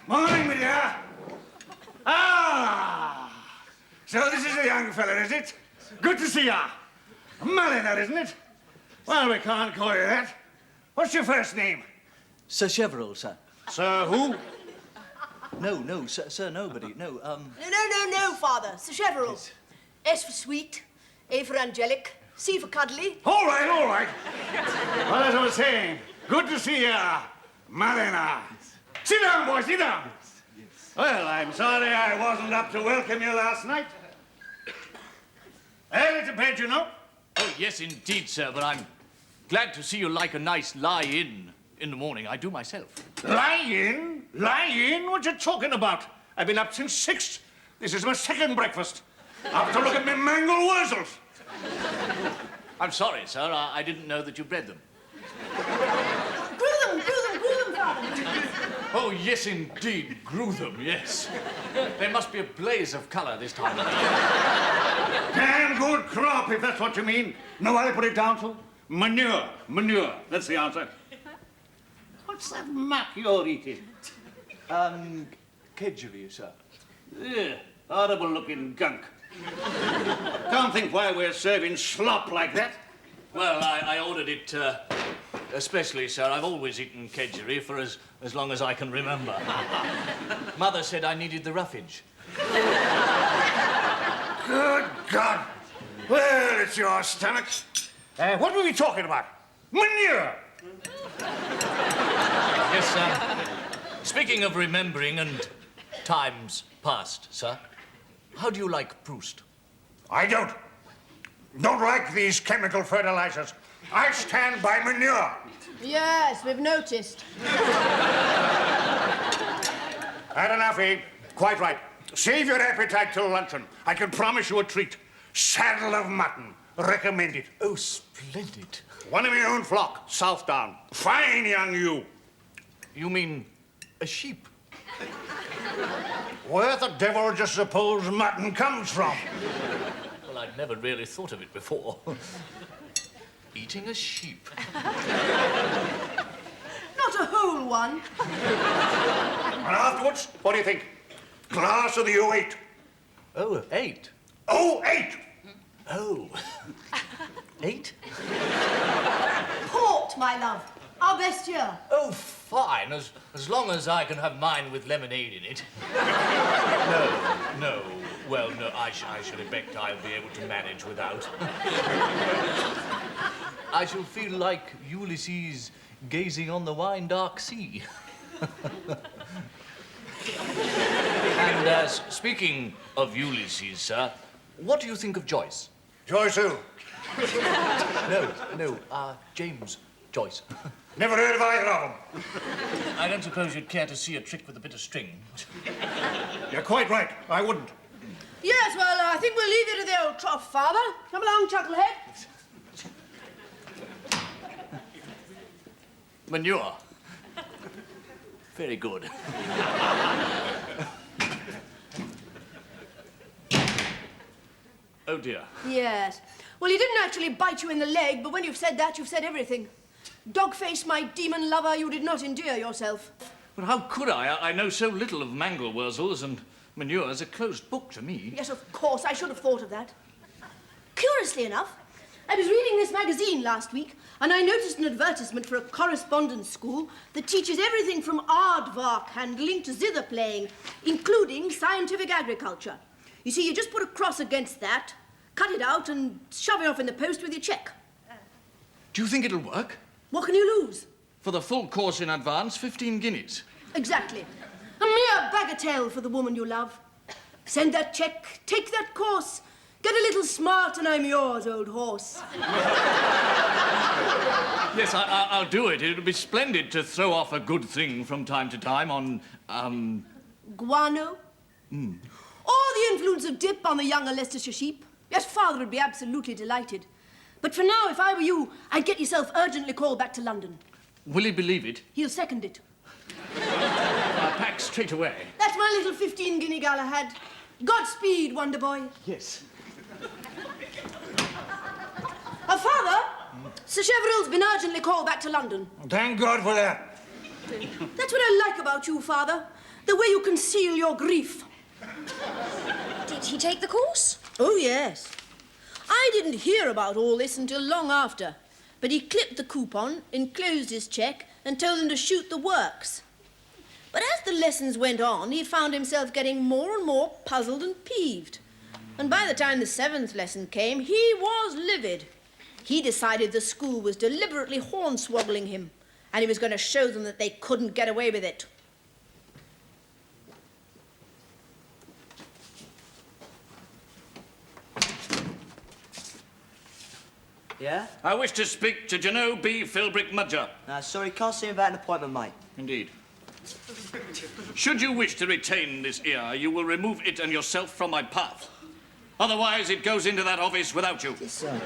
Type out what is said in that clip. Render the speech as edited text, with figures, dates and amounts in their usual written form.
Morning, my dear. Ah! So this is the young fella, is it? Good to see ya. Mulliner, isn't it? Well, we can't call you that. What's your first name? Sacheverell, sir. Sir who? No, sir, nobody. No, No, Father. Sacheverell. Yes. S for sweet, A for angelic, C for cuddly. All right. Well, as I was saying, good to see ya, Mulliner. Sit down, boy, sit down. Yes. Well, I'm sorry I wasn't up to welcome you last night. Early to bed, you know. Oh, yes, indeed, sir, but I'm glad to see you like a nice lie-in the morning. I do myself. Lie-in? Lie-in? What you talking about? I've been up since 6. This is my second breakfast. Up to look at me mangle wurzels. I'm sorry, sir. I didn't know that you bred them. Grew them, Father. Oh, yes, indeed. Grew them, yes. They must be a blaze of colour this time of year. Damn good crop, if that's what you mean. Know what I put it down to? Manure. That's the answer. What's that muck you're eating? kedgeree, sir. Ugh, horrible-looking gunk. Can't think why we're serving slop like that. Well, I ordered it especially, sir. I've always eaten kedgeree for as long as I can remember. Mother said I needed the roughage. Good God. Well, it's your stomach. What were we talking about? Manure. Yes, sir. Speaking of remembering and times past, sir, how do you like Proust? I don't like these chemical fertilizers. I stand by manure. Yes, we've noticed. Had enough, eh? Quite right. Save your appetite till luncheon. I can promise you a treat. Saddle of mutton. Recommend it. Oh, splendid. One of your own flock, Southdown. Fine young ewe. You mean a sheep? Where the devil do you suppose mutton comes from? Well, I'd never really thought of it before. Eating a sheep. Not a whole one. And afterwards, what do you think? Glass of the 08. Oh, 8. 08! Oh. 8? Port, my love. Our best year. Oh, fine. As long as I can have mine with lemonade in it. No. Well, no, I shall expect I'll be able to manage without. I shall feel like Ulysses gazing on the wine-dark sea. And speaking of Ulysses, sir, what do you think of Joyce? Joyce who? No, James Joyce. Never heard of either of them. I don't suppose you'd care to see a trick with a bit of string. You're quite right. I wouldn't. Yes, well, I think we'll leave you to the old trough, Father. Come along, Chucklehead. Manure. Very good. Oh, dear. Yes. Well, he didn't actually bite you in the leg, but when you've said that, you've said everything. Dog-face, my demon lover, you did not endear yourself. But how could I? I know so little of mangel wurzels, and manure's a closed book to me. Yes, of course. I should have thought of that. Curiously enough, I was reading this magazine last week, and I noticed an advertisement for a correspondence school that teaches everything from aardvark handling to zither playing, including scientific agriculture. You see, you just put a cross against that, cut it out, and shove it off in the post with your cheque. Do you think it'll work? What can you lose? For the full course in advance, 15 guineas. Exactly. A mere bagatelle for the woman you love. Send that cheque, take that course, get a little smart, and I'm yours, old horse. Yes, I'll do it. It'll be splendid to throw off a good thing from time to time on, Guano? Or the influence of dip on the younger Leicestershire sheep. Yes, Father would be absolutely delighted. But for now, if I were you, I'd get yourself urgently called back to London. Will he believe it? He'll second it. I'll pack straight away. That's my little 15-guinea Galahad. Godspeed, Wonder Boy. Yes. Father, Sacheverell's been urgently called back to London. Thank God for that. That's what I like about you, Father. The way you conceal your grief. Did he take the course? Oh, yes. I didn't hear about all this until long after. But he clipped the coupon, enclosed his cheque, and told them to shoot the works. But as the lessons went on, he found himself getting more and more puzzled and peeved. And by the time the 7th lesson came, he was livid. He decided the school was deliberately hornswoggling him, and he was going to show them that they couldn't get away with it. Yeah? I wish to speak to Jano B. Philbrick Mudger. Sorry, can't see him without an appointment, mate. Indeed. Should you wish to retain this ear, you will remove it and yourself from my path. Otherwise, it goes into that office without you. Yes, sir.